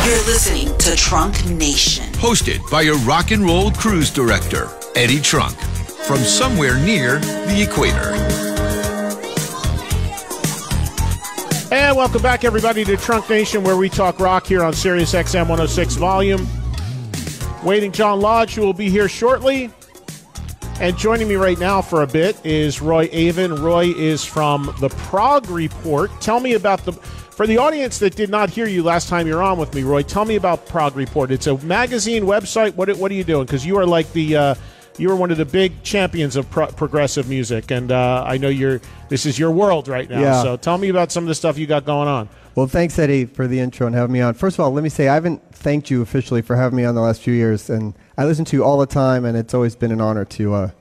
You're listening to Trunk Nation. Hosted by a rock and roll cruise director, Eddie Trunk, from somewhere near the equator. And welcome back, everybody, to Trunk Nation, where we talk rock here on SiriusXM 106 Volume. Waiting John Lodge, who will be here shortly. And joining me right now for a bit is Roie Avin. Roie is from the Prog Report. Tell me about for the audience that did not hear you last time you were on with me, Roie, tell me about Prog Report. It's a magazine website. What are you doing? Because you are like you are one of the big champions of progressive music, and I know this is your world right now. Yeah. So tell me about some of the stuff you got going on. Well, thanks, Eddie, for the intro and having me on. First of all, let me say I haven't thanked you officially for having me on the last few years, and I listen to you all the time, and it's always been an honor to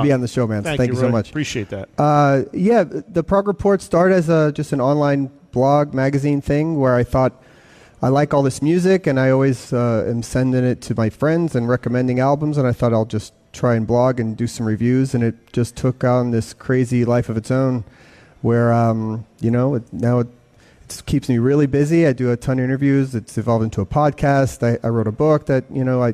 be on the show, man. Thank you so much. Appreciate that. The Prog Report started as just an online blog magazine thing where I thought I like all this music, and I always am sending it to my friends and recommending albums, and I thought I'll just try and blog and do some reviews, and it just took on this crazy life of its own where, now it keeps me really busy. I do a ton of interviews. It's evolved into a podcast. I wrote a book that, I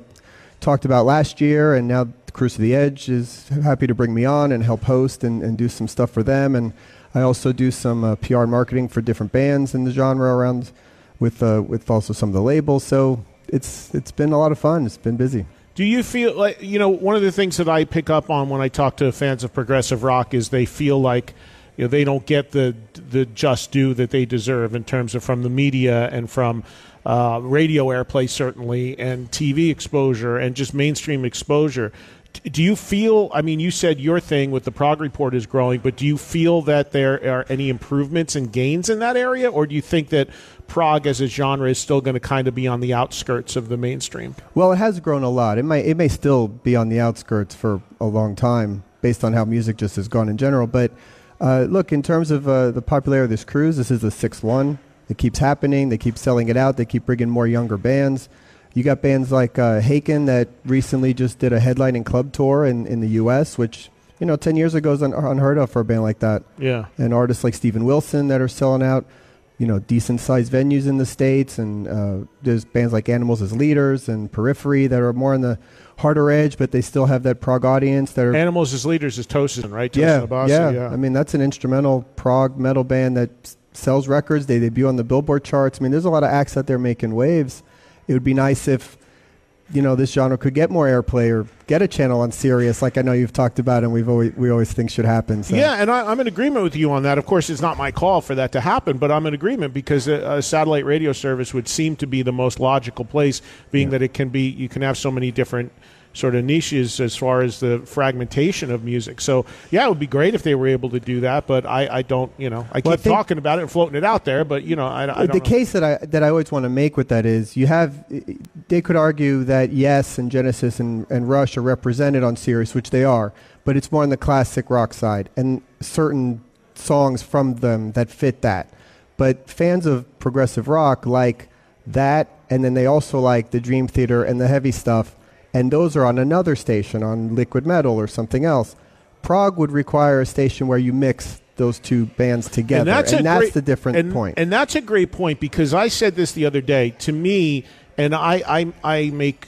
talked about last year, and now Cruise to the Edge is happy to bring me on and help host and do some stuff for them. And I also do some PR and marketing for different bands in the genre around with also some of the labels. So it's been a lot of fun. It's been busy. Do you feel like, one of the things that I pick up on when I talk to fans of progressive rock is they feel like they don't get the just due that they deserve in terms of from the media and from radio airplay, certainly, and TV exposure and just mainstream exposure. Do you feel, you said your thing with the Prog Report is growing, but do you feel that there are any improvements and gains in that area, or do you think that prog as a genre is still going to kind of be on the outskirts of the mainstream? Well, it has grown a lot. It may still be on the outskirts for a long time based on how music just has gone in general, but look, in terms of the popularity of this cruise, this is the sixth one. It keeps happening. They keep selling it out. They keep bringing more younger bands. You got bands like Haken that recently just did a headlining club tour in the U.S., which, 10 years ago is unheard of for a band like that. Yeah. And artists like Steven Wilson that are selling out, decent-sized venues in the States. And there's bands like Animals as Leaders and Periphery that are more on the harder edge, but they still have that prog audience. That are Animals as Leaders is Tosin, right? Tosin Abasi, yeah. That's an instrumental prog metal band that sells records. They debut on the Billboard charts. There's a lot of acts out there making waves. It would be nice if, this genre could get more airplay or get a channel on Sirius, like I know you've talked about and we always think should happen. So. Yeah, and I'm in agreement with you on that. Of course, it's not my call for that to happen, but I'm in agreement because a satellite radio service would seem to be the most logical place, being that you can have so many different sort of niches as far as the fragmentation of music. So, yeah, it would be great if they were able to do that, but I don't, I keep talking about it and floating it out there, but, I don't The case that I always want to make with that is they could argue that Yes and Genesis and Rush are represented on Sirius, which they are, but it's more on the classic rock side and certain songs from them that fit that. But fans of progressive rock like that, and then they also like the Dream Theater and the heavy stuff, and those are on another station, on liquid metal or something else. Prog would require a station where you mix those two bands together, and that's the different point. And that's a great point, because I said this the other day. To me, and I make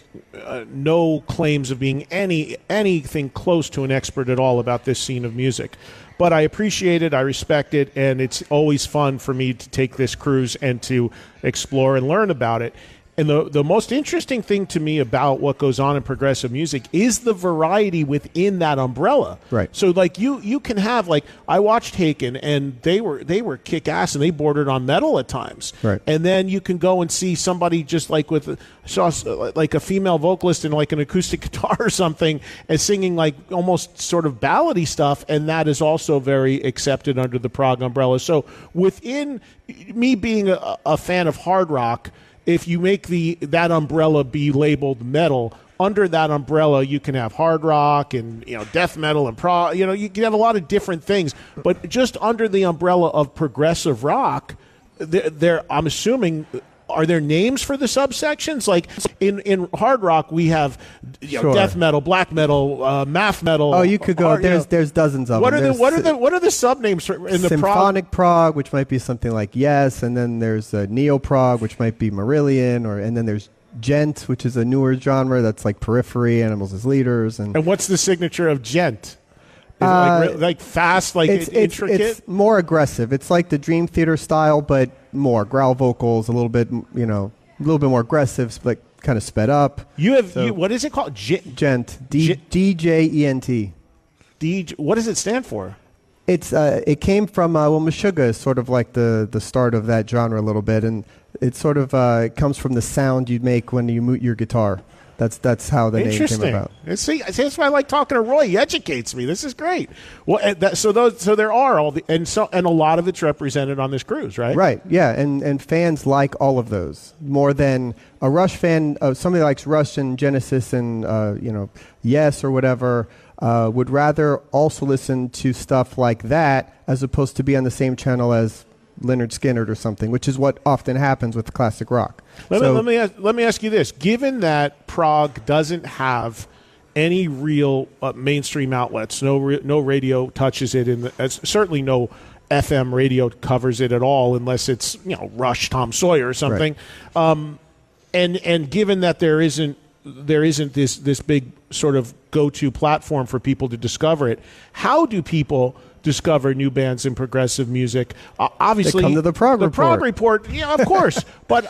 no claims of being anything close to an expert at all about this scene of music, but I appreciate it, I respect it, and it's always fun for me to take this cruise and to explore and learn about it. And the most interesting thing to me about what goes on in progressive music is the variety within that umbrella. Right. So like you can have, like, I watched Haken and they were kick ass and they bordered on metal at times. Right. And then you can go and see somebody just like like a female vocalist and like an acoustic guitar or something and singing like almost sort of ballady stuff, and that is also very accepted under the prog umbrella. So within me being a fan of hard rock, if you make that umbrella be labeled metal, under that umbrella you can have hard rock and death metal and prog. You can have a lot of different things, but just under the umbrella of progressive rock, I'm assuming are there names for the subsections? Like in hard rock, we have death metal, black metal, math metal. Oh, you could go. There's dozens of them. What are the sub names in the symphonic prog, which might be something like Yes, and then there's neo prog, which might be Marillion, and then there's gent, which is a newer genre that's like Periphery, Animals as Leaders, and what's the signature of gent? Is it like fast, like intricate? It's more aggressive. It's like the Dream Theater style, but more growl vocals, a little bit more aggressive, like kind of sped up. What is it called? Gent. D-J-E-N-T. What does it stand for? It came from Meshuggah is sort of like the start of that genre a little bit, and it sort of comes from the sound you'd make when you mute your guitar. That's how the name came about. See, that's why I like talking to Roy. He educates me. This is great. Well, so there are and a lot of it's represented on this cruise, right? Right. Yeah, and fans like all of those more than a Rush fan. Somebody likes Rush and Genesis and Yes or whatever. Would rather also listen to stuff like that as opposed to be on the same channel as Lynyrd Skynyrd or something, which is what often happens with classic rock. Let me ask you this: given that Prog doesn't have any real mainstream outlets, no radio touches it, certainly no FM radio covers it at all, unless it's Rush, Tom Sawyer or something. Right. And given that there isn't this big sort of go-to platform for people to discover it, how do people discover new bands in progressive music? Obviously, they come to the Prog Report. The Prog Report, yeah, of course. but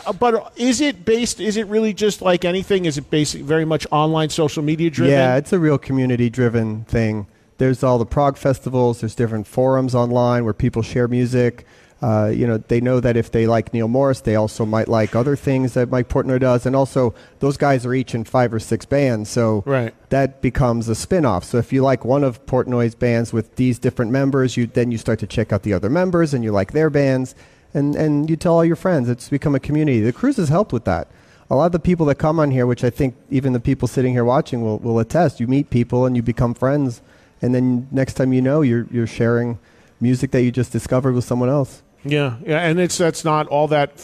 is it really just like anything? Is it very much online, social media driven? Yeah, it's a real community driven thing. There's all the Prog festivals. There's different forums online where people share music. They know that if they like Neil Morris, they also might like other things that Mike Portnoy does. And also, those guys are each in 5 or 6 bands, so that becomes a spin-off. So if you like one of Portnoy's bands with these different members, then you start to check out the other members, and you like their bands, and you tell all your friends. It's become a community. The cruise has helped with that. A lot of the people that come on here, which I think even the people sitting here watching will attest, you meet people and you become friends, and then next time you're sharing music that you just discovered with someone else. Yeah, and that's not all that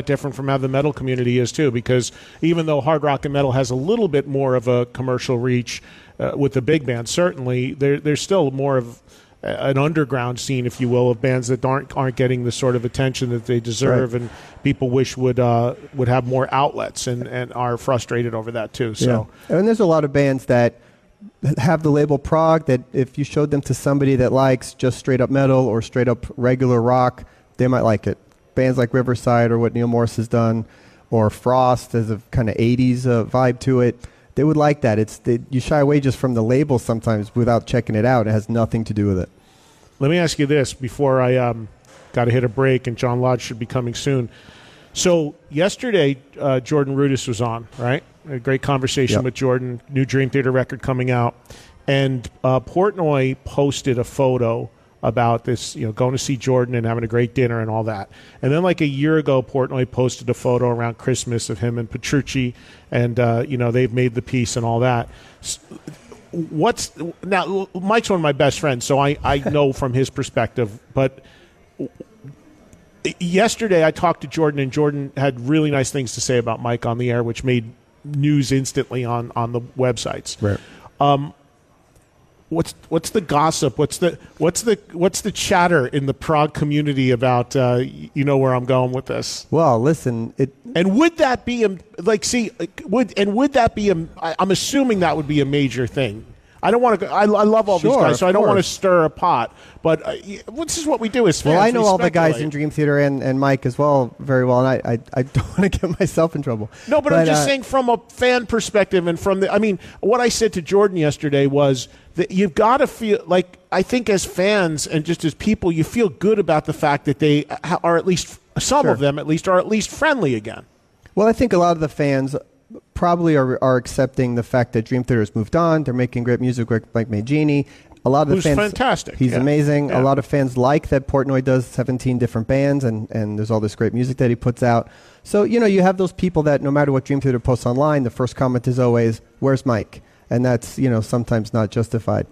different from how the metal community is too. Because even though hard rock and metal has a little bit more of a commercial reach with the big bands, certainly there's still more of an underground scene, if you will, of bands that aren't getting the sort of attention that they deserve, and people wish would have more outlets, and are frustrated over that too. So, and there's a lot of bands that have the label Prog that if you showed them to somebody that likes just straight up metal or straight up regular rock, they might like it. Bands like Riverside or what Neil Morris has done, or Frost has a kind of 80s vibe to it, they would like that. You shy away just from the label sometimes without checking it out. It has nothing to do with it. Let me ask you this before I got to hit a break, and John Lodge should be coming soon. So yesterday, Jordan Rudess was on, right? A great conversation with Jordan, new Dream Theater record coming out. And Portnoy posted a photo about this, going to see Jordan and having a great dinner and all that. And then like a year ago, Portnoy posted a photo around Christmas of him and Petrucci, and, they've made the piece and all that. Now, Mike's one of my best friends, so I know from his perspective, but yesterday I talked to Jordan, and Jordan had really nice things to say about Mike on the air, which made news instantly on the websites. Right. What's the gossip? What's the chatter in the Prog community about where I'm going with this? Well, listen, would that be I'm assuming that would be a major thing. I don't want to. I love all these guys, so I don't want to stir a pot. But this is what we do as fans. Well, I know all the guys in Dream Theater and Mike as well very well, and I don't want to get myself in trouble. No, but I'm just saying from a fan perspective, and what I said to Jordan yesterday was that you've got to feel like, I think as fans and just as people, you feel good about the fact that they are, at least some of them at least friendly again. Well, I think a lot of the fans probably are accepting the fact that Dream Theater has moved on. They're making great music with Mike Mangini. A lot of the fans, fantastic. He's amazing. Yeah. A lot of fans like that Portnoy does 17 different bands, and there's all this great music that he puts out. So, you have those people that no matter what Dream Theater posts online, the first comment is always, "Where's Mike?" And that's, sometimes not justified.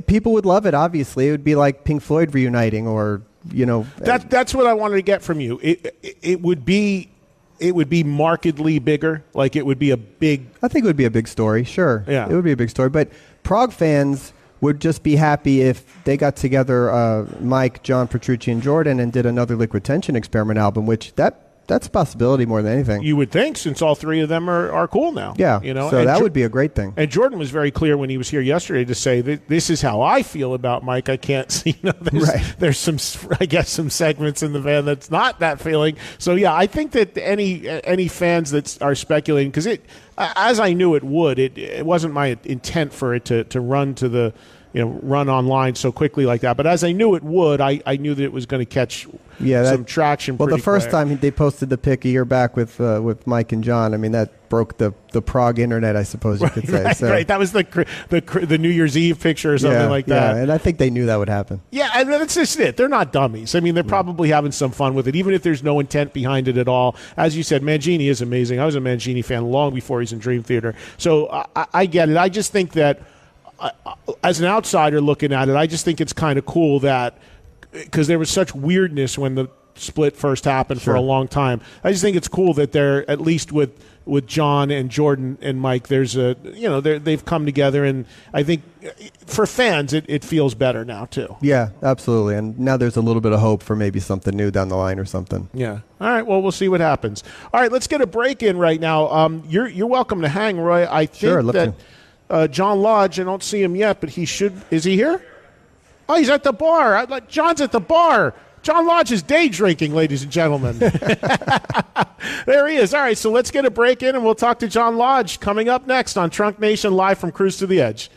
People would love it, obviously. It would be like Pink Floyd reuniting, or, That's what I wanted to get from you. It would be it would be markedly bigger? Like it would be a big... I think it would be a big story, sure. Yeah. It would be a big story. But Prog fans would just be happy if they got together Mike, John Petrucci, and Jordan and did another Liquid Tension Experiment album, which that's a possibility more than anything. You would think, since all three of them are cool now. Yeah, so that would be a great thing. And Jordan was very clear when he was here yesterday to say that this is how I feel about Mike. I can't see, there's some, I guess, some segments in the band that's not that feeling. So yeah, I think that any fans that are speculating, because as I knew it would, it wasn't my intent for it to run to the, run online so quickly like that. But as I knew it would, I knew that it was going to catch some traction. Well, the first time they posted the pic a year back with Mike and John, I mean, that broke the Prog internet, I suppose you could say. Right. That was the New Year's Eve picture or something like that. Yeah, and I think they knew that would happen. Yeah, and that's just it. They're not dummies. I mean, they're probably having some fun with it, even if there's no intent behind it at all. As you said, Mangini is amazing. I was a Mangini fan long before he's in Dream Theater. So I get it. I just think that as an outsider looking at it, I just think it's kind of cool that, because there was such weirdness when the split first happened for a long time. I just think it's cool that they're, at least with John and Jordan and Mike, there's they've come together, and I think for fans it feels better now too. Yeah, absolutely. And now there's a little bit of hope for maybe something new down the line or something. Yeah. All right. Well, we'll see what happens. All right, let's get a break in right now. You're welcome to hang, Roy. I think that John Lodge, I don't see him yet, but he should. Is he here? Oh, he's at the bar. John's at the bar. John Lodge is day drinking, ladies and gentlemen. There he is. All right, so let's get a break in, and we'll talk to John Lodge coming up next on Trunk Nation, live from Cruise to the Edge.